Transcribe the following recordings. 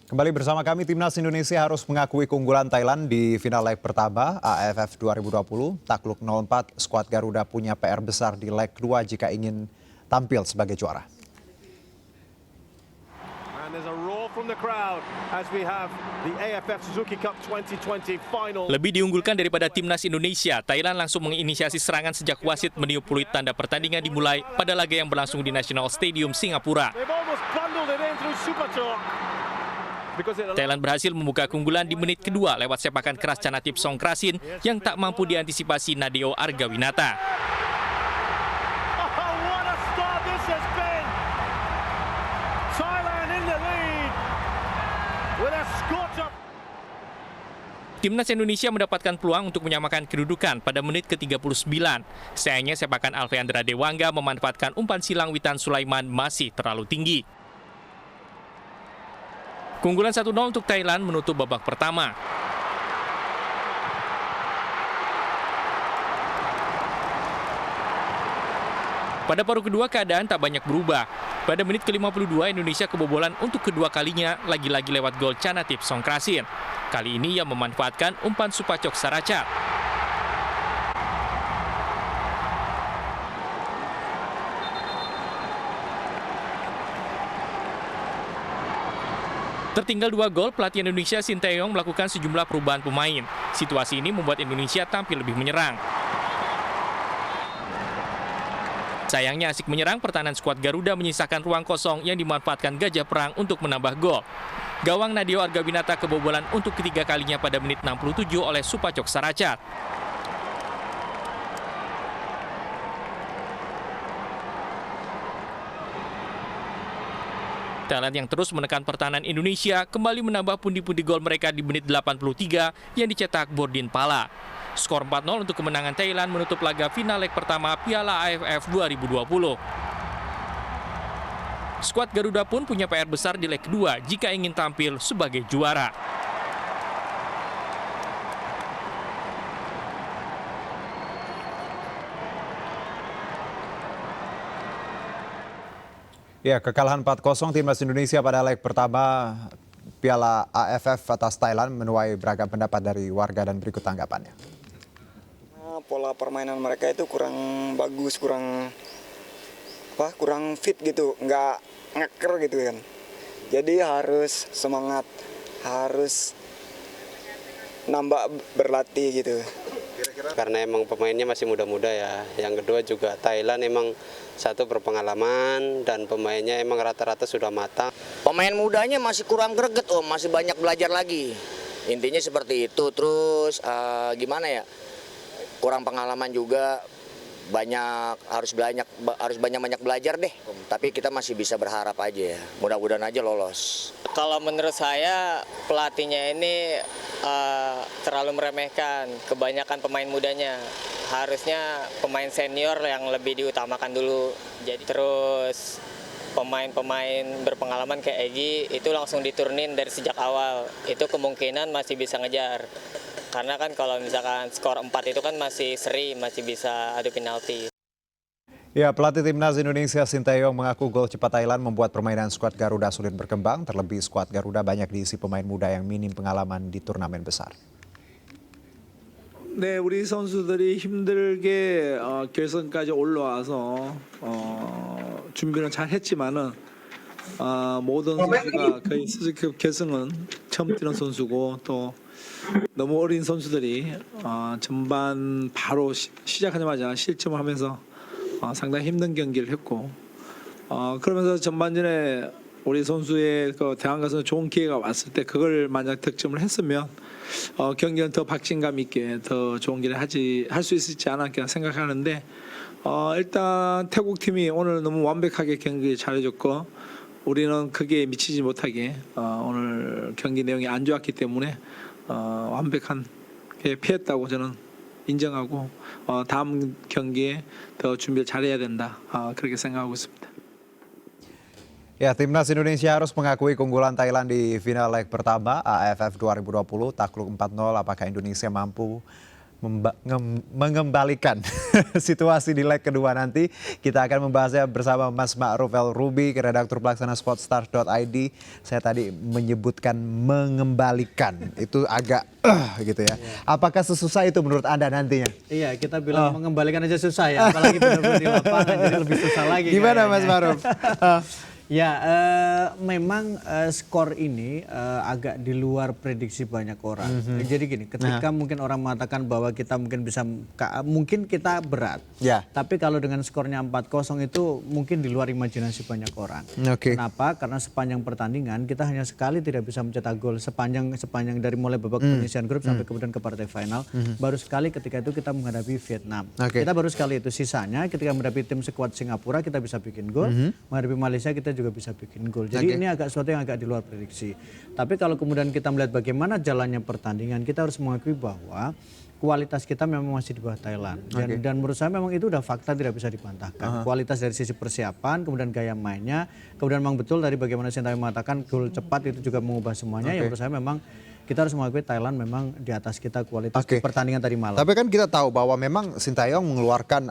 Kembali bersama kami, Timnas Indonesia harus mengakui keunggulan Thailand di final leg pertama AFF 2020. Takluk 0-4, skuad Garuda punya PR besar di leg kedua jika ingin tampil sebagai juara. Lebih diunggulkan daripada Timnas Indonesia, Thailand langsung menginisiasi serangan sejak wasit meniup peluit tanda pertandingan dimulai pada laga yang berlangsung di National Stadium, Singapura. Thailand berhasil membuka keunggulan di menit kedua lewat sepakan keras Chanatip Songkrasin yang tak mampu diantisipasi Nadeo Argawinata. Timnas Indonesia mendapatkan peluang untuk menyamakan kedudukan pada menit ke-39. Sayangnya sepakan Alfeandra Dewangga memanfaatkan umpan silang Witan Sulaiman masih terlalu tinggi. Keunggulan 1-0 untuk Thailand menutup babak pertama. Pada paruh kedua keadaan tak banyak berubah. Pada menit ke-52 Indonesia kebobolan untuk kedua kalinya lagi-lagi lewat gol Chanatip Songkrasin. Kali ini ia memanfaatkan umpan Supacok Saracat. Tertinggal 2 gol, pelatih Indonesia Sinteyong melakukan sejumlah perubahan pemain. Situasi ini membuat Indonesia tampil lebih menyerang. Sayangnya asik menyerang, pertahanan skuad Garuda menyisakan ruang kosong yang dimanfaatkan Gajah Perang untuk menambah gol. Gawang Nadeo Argawinata kebobolan untuk ketiga kalinya pada menit 67 oleh Supacok Saracat. Thailand yang terus menekan pertahanan Indonesia kembali menambah pundi-pundi gol mereka di menit 83 yang dicetak Bordin Pala. Skor 4-0 untuk kemenangan Thailand menutup laga final leg pertama Piala AFF 2020. Skuad Garuda pun punya PR besar di leg kedua jika ingin tampil sebagai juara. Ya, kekalahan 4-0 Timnas Indonesia pada leg pertama Piala AFF atas Thailand menuai beragam pendapat dari warga dan berikut tanggapannya. Pola permainan mereka itu kurang bagus, kurang fit gitu, nggak ngeker gitu kan. Jadi harus semangat, harus nambah berlatih gitu. Karena emang pemainnya masih muda-muda ya. Yang kedua juga Thailand emang satu berpengalaman dan pemainnya emang rata-rata sudah matang. Pemain mudanya masih kurang greget, masih banyak belajar lagi. Intinya seperti itu. Terus gimana ya? Kurang pengalaman juga, harus banyak belajar deh. Tapi kita masih bisa berharap aja ya. Mudah-mudahan aja lolos. Kalau menurut saya pelatihnya ini terlalu meremehkan kebanyakan pemain mudanya. Harusnya pemain senior yang lebih diutamakan dulu. Jadi terus pemain-pemain berpengalaman kayak Egy itu langsung diturunin dari sejak awal. Itu kemungkinan masih bisa ngejar. Karena kan kalau misalkan skor 4 itu kan masih seri, masih bisa adu penalti. Ya, pelatih Timnas Indonesia Sinteyong mengaku gol cepat Thailand membuat permainan skuad Garuda sulit berkembang. Terlebih skuad Garuda banyak diisi pemain muda yang minim pengalaman di turnamen besar. 네, 우리 선수들이 힘들게 결선까지 올라와서 준비는 잘 했지만은 모든 선수가 거의 수준급 결승은 처음 뛰는 선수고 또 너무 어린 선수들이 전반 바로 시작하자마자 실점을 하면서 상당히 힘든 경기를 했고 그러면서 전반전에 우리 선수의 그 대항 가서 좋은 기회가 왔을 때 그걸 만약 득점을 했으면 경기는 더 박진감 있게 더 좋은 길을 할 수 있지 않았나 생각하는데 일단 태국 팀이 오늘 너무 완벽하게 경기 잘해줬고 우리는 그게 미치지 못하게 오늘 경기 내용이 안 좋았기 때문에 완벽하게 피했다고 저는 인정하고 다음 경기에 더 준비를 잘해야 된다 그렇게 생각하고 있습니다. Ya, Timnas Indonesia harus mengakui keunggulan Thailand di final leg pertama AFF 2020 takluk 4-0. Apakah Indonesia mampu mengembalikan situasi di leg kedua nanti. Kita akan membahasnya bersama Mas Ma'ruf El Ruby, redaktur pelaksana Sportstars.id. Saya tadi menyebutkan mengembalikan, itu agak gitu ya. Apakah sesusah itu menurut Anda nantinya? Iya, kita bilang mengembalikan aja susah ya, apalagi benar-benar di lapangan jadi lebih susah lagi. Gimana kayaknya. Mas Ma'ruf? Ya, memang skor ini agak di luar prediksi banyak orang. Jadi gini, ketika mungkin orang mengatakan bahwa kita mungkin kita berat. Ya. Tapi kalau dengan skornya 4-0 itu mungkin di luar imajinasi banyak orang. Oke. Kenapa? Karena sepanjang pertandingan kita hanya sekali tidak bisa mencetak gol sepanjang dari mulai babak penyisihan grup sampai kemudian ke partai final. Baru sekali ketika itu kita menghadapi Vietnam. Oke. Kita baru sekali itu. Sisanya ketika menghadapi tim sekuat Singapura kita bisa bikin gol. Menghadapi Malaysia kita juga bisa bikin gol. Jadi ini agak sesuatu yang agak di luar prediksi. Tapi kalau kemudian kita melihat bagaimana jalannya pertandingan, kita harus mengakui bahwa kualitas kita memang masih di bawah Thailand. Dan menurut saya memang itu udah fakta, tidak bisa dibantahkan. Kualitas dari sisi persiapan, kemudian gaya mainnya, kemudian memang betul dari bagaimana Sintayong mengatakan gol cepat itu juga mengubah semuanya. Yang menurut saya memang kita harus mengakui Thailand memang di atas kita kualitas di pertandingan tadi malam. Tapi kan kita tahu bahwa memang Sintayong mengeluarkan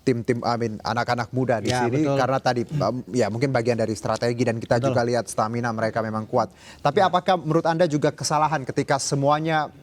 tim-tim anak-anak muda di sini karena tadi ya mungkin bagian dari strategi dan kita juga lihat stamina mereka memang kuat. Tapi apakah menurut Anda juga kesalahan ketika semuanya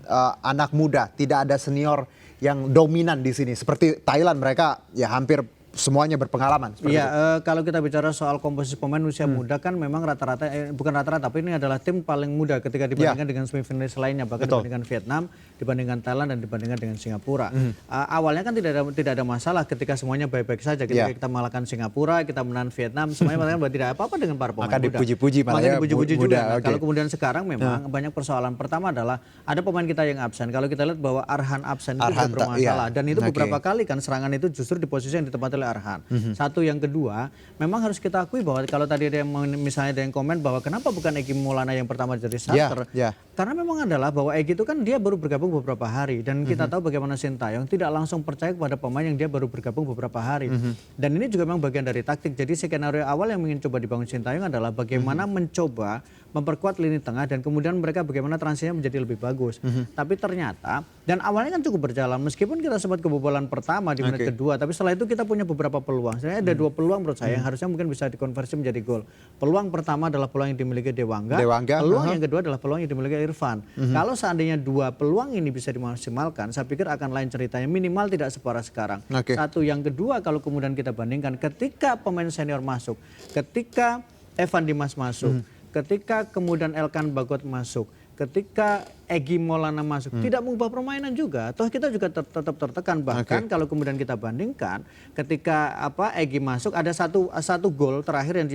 anak muda, tidak ada senior yang dominan di sini seperti Thailand, mereka ya hampir semuanya berpengalaman. Iya, kalau kita bicara soal komposisi pemain usia muda kan memang rata-rata, bukan rata-rata, tapi ini adalah tim paling muda ketika dibandingkan dengan semifinalis lainnya, bahkan dibandingkan Vietnam, dibandingkan Thailand dan dibandingkan dengan Singapura. Awalnya kan tidak ada masalah ketika semuanya baik-baik saja. Ketika kita mengalahkan Singapura, kita menang Vietnam, semuanya mengatakan bahwa tidak apa-apa dengan para pemain muda. Maka dipuji-puji malah ya dipuji-puji muda. juga. Kalau kemudian sekarang memang banyak persoalan. Pertama adalah ada pemain kita yang absen. Kalau kita lihat bahwa Arhan absen itu juga bermasalah. Dan itu beberapa kali kan serangan itu justru di posisi yang ditempati oleh Arhan. Satu, yang kedua, memang harus kita akui bahwa kalau tadi ada yang misalnya ada yang komen bahwa kenapa bukan Egy Maulana yang pertama jadi starter? Karena memang adalah bahwa Egy itu kan dia baru bergabung beberapa hari dan kita tahu bagaimana Sintayong tidak langsung percaya kepada pemain yang dia baru bergabung beberapa hari. Dan ini juga memang bagian dari taktik. Jadi skenario awal yang ingin coba dibangun Sintayong adalah bagaimana mencoba memperkuat lini tengah dan kemudian mereka bagaimana transisinya menjadi lebih bagus. Tapi ternyata, dan awalnya kan cukup berjalan meskipun kita sempat kebobolan pertama di menit kedua, tapi setelah itu kita punya beberapa peluang. Sebenarnya ada dua peluang menurut saya yang harusnya mungkin bisa dikonversi menjadi gol. Peluang pertama adalah peluang yang dimiliki Dewangga. Peluang yang kedua adalah peluang yang dimiliki Irfan. Kalau seandainya dua peluang ini bisa dimaksimalkan, saya pikir akan lain ceritanya, minimal tidak separah sekarang. Satu, yang kedua kalau kemudian kita bandingkan ketika pemain senior masuk, ketika Evan Dimas masuk, ketika kemudian Elkan Bagot masuk, ketika Egy Maulana masuk, tidak mengubah permainan juga. Toh kita juga tetap tertekan. Bahkan kalau kemudian kita bandingkan, ketika Egy masuk ada satu gol terakhir yang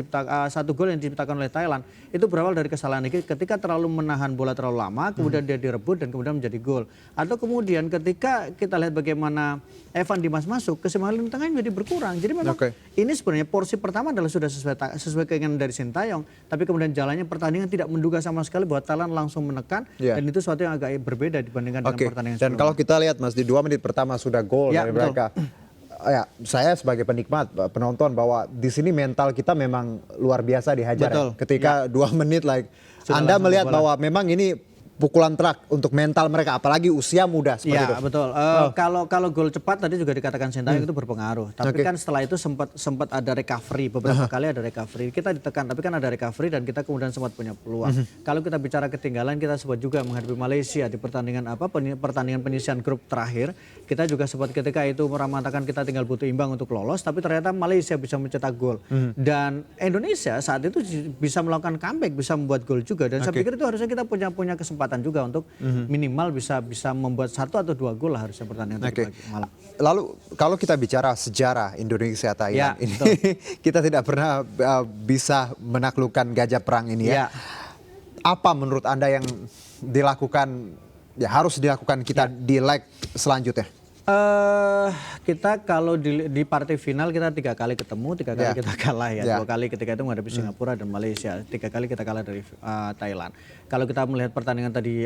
diciptakan oleh Thailand itu berawal dari kesalahan Egy ketika terlalu menahan bola terlalu lama, kemudian dia direbut dan kemudian menjadi gol. Atau kemudian ketika kita lihat bagaimana Evan Dimas masuk, keseimbangan lini tengahnya menjadi berkurang. Jadi memang ini sebenarnya porsi pertama adalah sudah sesuai keinginan dari Sintayong, tapi kemudian jalannya pertandingan tidak menduga sama sekali bahwa Thailand langsung menekan dan itu sesuatu yang agak berbeda dibandingkan dengan pertandingan sebelumnya. Dan kalau kita lihat Mas, di 2 menit pertama sudah gol dari mereka. Ya, saya sebagai penikmat, penonton, bahwa di sini mental kita memang luar biasa dihajar. Ketika 2 menit Anda melihat bahwa memang ini pukulan telak untuk mental mereka, apalagi usia muda seperti itu. Ya betul. Kalau gol cepat tadi juga dikatakan Sintayong itu berpengaruh. Tapi kan setelah itu sempat ada recovery, beberapa kali ada recovery. Kita ditekan, tapi kan ada recovery dan kita kemudian sempat punya peluang. Kalau kita bicara ketinggalan, kita sempat juga menghadapi Malaysia di pertandingan pertandingan penyisihan grup terakhir. Kita juga sempat ketika itu mengatakan kita tinggal butuh imbang untuk lolos, tapi ternyata Malaysia bisa mencetak gol. Dan Indonesia saat itu bisa melakukan comeback, bisa membuat gol juga. Dan saya pikir itu harusnya kita punya kesempatan juga untuk minimal bisa membuat 1 atau 2 gol lah harusnya pertandingan tadi malam. Lalu kalau kita bicara sejarah Indonesia Thailand ini kita tidak pernah bisa menaklukkan gajah perang ini ya. Apa menurut Anda yang dilakukan harus dilakukan kita di leg selanjutnya? Kita kalau di partai final kita 3 kali ketemu, 3 kali kita kalah ya. 2 kali ketika itu menghadapi Singapura dan Malaysia. 3 kali kita kalah dari Thailand. Kalau kita melihat pertandingan tadi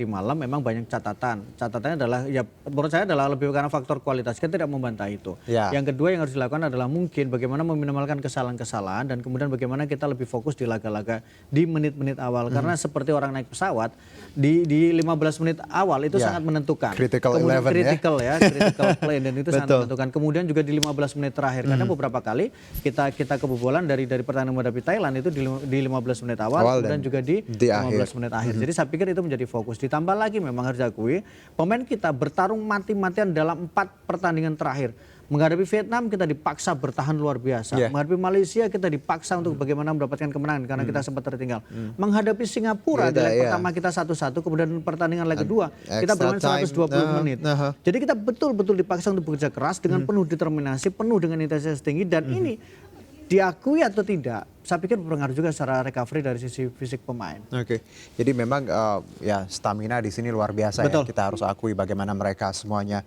malam memang banyak catatan. Catatannya adalah ya menurut saya adalah lebih karena faktor kualitas. Kita tidak membantah itu. Yang kedua yang harus dilakukan adalah mungkin bagaimana meminimalkan kesalahan-kesalahan dan kemudian bagaimana kita lebih fokus di laga-laga di menit-menit awal. Karena seperti orang naik pesawat di 15 menit awal itu sangat menentukan. Critical kemudian 11 critical critical play dan itu sangat menentukan. Kemudian juga di 15 menit terakhir karena beberapa kali kita kebobolan dari pertandingan menghadapi Thailand itu di 15 menit awal dan juga di 15 menit akhir. Jadi saya pikir itu menjadi fokus. Ditambah lagi memang harus diakui pemain kita bertarung mati-matian dalam 4 pertandingan terakhir. Menghadapi Vietnam kita dipaksa bertahan luar biasa. Menghadapi Malaysia kita dipaksa untuk bagaimana mendapatkan kemenangan karena kita sempat tertinggal. Menghadapi Singapura di leg pertama kita 1-1, kemudian pertandingan leg kedua kita bermain 120 menit. Jadi kita betul-betul dipaksa untuk bekerja keras dengan penuh determinasi, penuh dengan intensitas tinggi dan ini diakui atau tidak, saya pikir berpengaruh juga secara recovery dari sisi fisik pemain. Oke, jadi memang ya stamina di sini luar biasa ya. Kita harus akui bagaimana mereka semuanya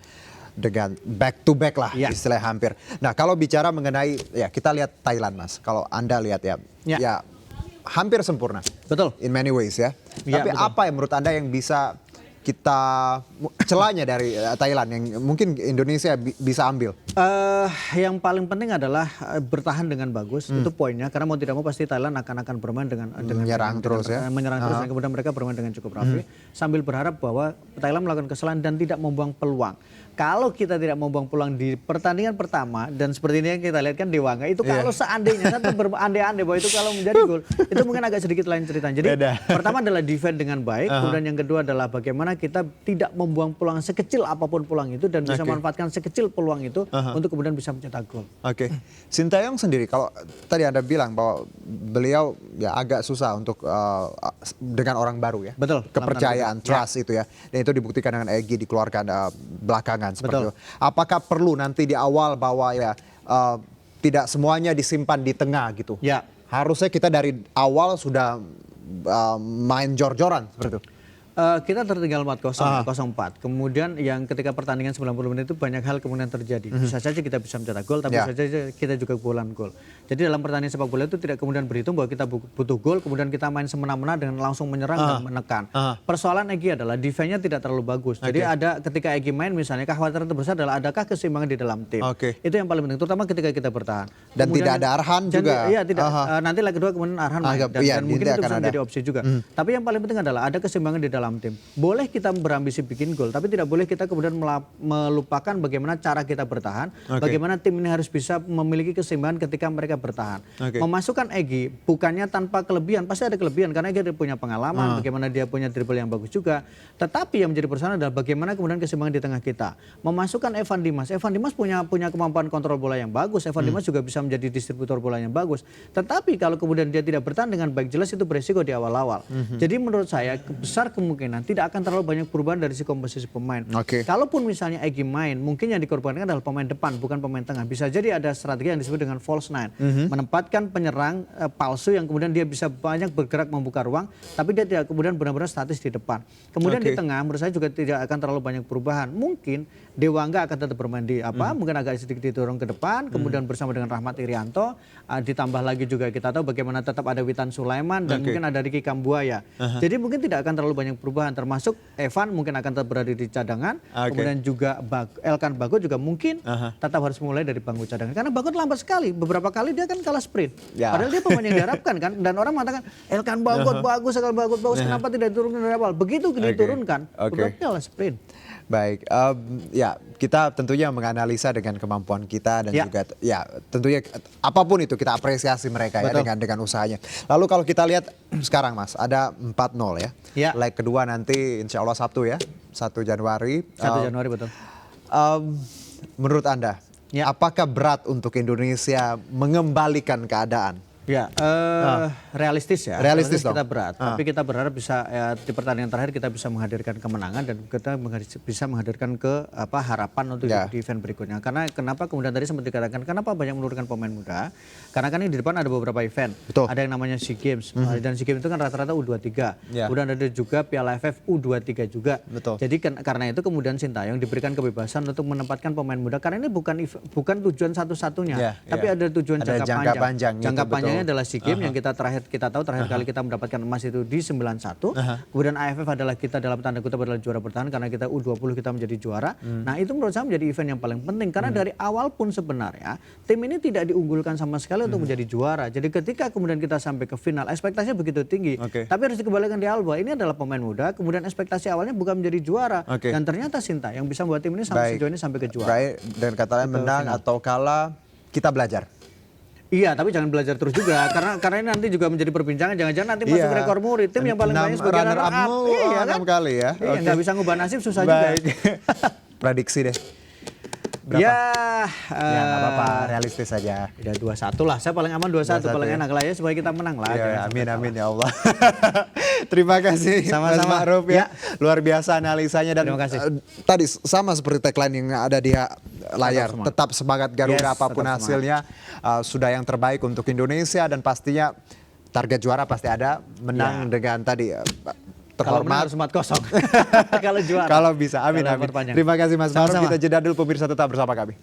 dengan back to back lah istilahnya hampir. Nah kalau bicara mengenai ya kita lihat Thailand Mas, kalau Anda lihat ya hampir sempurna. Betul. In many ways ya. Tapi apa yang menurut Anda yang bisa kita celahnya dari Thailand yang mungkin Indonesia bisa ambil? Yang paling penting adalah bertahan dengan bagus, itu poinnya. Karena mau tidak mau pasti Thailand akan bermain dengan menyerang terus ya. Menyerang terus dan kemudian mereka bermain dengan cukup rapi sambil berharap bahwa Thailand melakukan kesalahan dan tidak membuang peluang. Kalau kita tidak membuang peluang di pertandingan pertama dan seperti ini yang kita lihat kan Dewangga itu kalau seandainya satu berandai-andai bahwa itu kalau menjadi gol itu mungkin agak sedikit lain ceritanya. Jadi pertama adalah defend dengan baik, kemudian yang kedua adalah bagaimana kita tidak membuang peluang sekecil apapun peluang itu dan bisa memanfaatkan sekecil peluang itu untuk kemudian bisa mencetak gol. Oke. Sintayong sendiri kalau tadi Anda bilang bahwa beliau ya agak susah untuk dengan orang baru ya. Betul. Kepercayaan, trust itu ya. Dan itu dibuktikan dengan Egy dikeluarkan belakangan seperti itu. Apakah perlu nanti di awal bahwa ya tidak semuanya disimpan di tengah gitu? Ya. Harusnya kita dari awal sudah main jor-joran seperti itu. Kita tertinggal 4-0, 0-4. Kemudian yang ketika pertandingan 90 menit itu banyak hal kemudian terjadi. Bisa saja kita bisa mencetak gol, tapi bisa saja kita juga kebobolan gol. Jadi dalam pertandingan sepak bola itu tidak kemudian berhitung bahwa kita butuh gol, kemudian kita main semena-mena dengan langsung menyerang dan menekan. Persoalan Egy adalah defense-nya tidak terlalu bagus. Jadi ada ketika Egy main misalnya kekhawatiran terbesar adalah adakah keseimbangan di dalam tim. Itu yang paling penting, terutama ketika kita bertahan. Dan kemudian, tidak ada Arhan juga. Iya tidak. Nanti leg kedua kemudian Arhan main dan mungkin itu bisa menjadi opsi juga. Tapi yang paling penting adalah ada keseimbangan di dalam tim. Boleh kita berambisi bikin gol, tapi tidak boleh kita kemudian melupakan bagaimana cara kita bertahan, bagaimana tim ini harus bisa memiliki keseimbangan ketika mereka bertahan. Memasukkan Egy bukannya tanpa kelebihan, pasti ada kelebihan karena Egy punya pengalaman, bagaimana dia punya dribble yang bagus juga. Tetapi yang menjadi persoalan adalah bagaimana kemudian keseimbangan di tengah kita. Memasukkan Evan Dimas punya kemampuan kontrol bola yang bagus, Evan Dimas juga bisa menjadi distributor bola yang bagus. Tetapi kalau kemudian dia tidak bertahan dengan baik, jelas itu beresiko di awal-awal. Jadi menurut saya besar kemungkinan tidak akan terlalu banyak perubahan dari si komposisi pemain. Kalaupun misalnya Egy main, mungkin yang dikorbankan adalah pemain depan, bukan pemain tengah. Bisa jadi ada strategi yang disebut dengan false nine, menempatkan penyerang palsu yang kemudian dia bisa banyak bergerak membuka ruang, tapi dia tidak kemudian benar-benar statis di depan. Kemudian di tengah, menurut saya juga tidak akan terlalu banyak perubahan. Mungkin Dewangga akan tetap bermain di mungkin agak sedikit didorong ke depan, kemudian bersama dengan Rahmat Irianto, ditambah lagi juga kita tahu bagaimana tetap ada Witan Sulaiman dan mungkin ada Ricky Kambuaya. Jadi mungkin tidak akan terlalu banyak perubahan, termasuk Evan mungkin akan tetap berada di cadangan, kemudian juga Elkan Bagot juga mungkin tetap harus mulai dari bangku cadangan. Karena Bagot lambat sekali, beberapa kali dia kan kalah sprint. Padahal dia pemain yang diharapkan kan, dan orang mengatakan Elkan Bagot bagus, Elkan Bagot bagus, kenapa tidak diturunkan dari awal? Begitu diturunkan, beberapa kalah sprint. Baik, ya kita tentunya menganalisa dengan kemampuan kita dan juga ya tentunya apapun itu kita apresiasi mereka ya dengan usahanya. Lalu kalau kita lihat sekarang Mas, ada 4-0 ya. Leg kedua nanti insya Allah Sabtu ya, 1 Januari. 1 Januari betul. Menurut Anda, apakah berat untuk Indonesia mengembalikan keadaan Ya, realistis ya. Realistis kita dong. berat, tapi kita berharap bisa di pertandingan terakhir kita bisa menghadirkan kemenangan dan kita bisa menghadirkan harapan untuk di event berikutnya. Karena kenapa kemudian tadi sempat dikatakan kenapa banyak menurunkan pemain muda? Karena kan di depan ada beberapa event. Betul. Ada yang namanya SEA Games dan SEA Games itu kan rata-rata U23. Kemudian ada juga Piala AFF U23 juga. Betul. Jadi karena itu kemudian Sintayong diberikan kebebasan untuk menempatkan pemain muda karena ini bukan tujuan satu-satunya, tapi ada tujuan jangka panjang. Jangka panjangnya adalah SEA Games yang kita tahu terakhir kali kita mendapatkan emas itu di 91. Kemudian AFF adalah kita dalam tanda kutip adalah juara bertahan karena kita U20 kita menjadi juara. Nah, itu menurut saya menjadi event yang paling penting karena dari awal pun sebenarnya tim ini tidak diunggulkan sama sekali untuk menjadi juara. Jadi ketika kemudian kita sampai ke final ekspektasinya begitu tinggi. Tapi harus dikembalikan di awal bahwa ini adalah pemain muda, kemudian ekspektasi awalnya bukan menjadi juara dan ternyata Sintayong bisa membuat tim ini sejauh ini sampai ke juara. Baik, dan katanya menang atau kalah kita belajar. Iya, tapi jangan belajar terus juga karena ini nanti juga menjadi perbincangan. Jangan-jangan nanti masuk rekor muri tim yang paling banyak sebagai runner up. Iya, 6 kali ya. Iya, nggak bisa ngubah nasib susah juga. Prediksi deh. Berapa? Ya nggak apa-apa, realistis saja. Ya 2-1 lah. Saya paling aman 2-1 paling enak lah ya supaya kita menang lah. Ya, amin ya Allah. Terima kasih sama-sama Mas Ma'ruf ya. Luar biasa analisanya dan terima kasih. Tadi sama seperti tagline yang ada di layar. Tetap semangat Garuda apapun hasilnya. Sudah yang terbaik untuk Indonesia dan pastinya target juara pasti ada. Menang dengan tadi terhormat. Kalau menang harus 4-0. Kalau juara. Kalau bisa, amin. Terima kasih Mas Ma'ruf. Kita jeda dulu pemirsa, tetap bersama kami.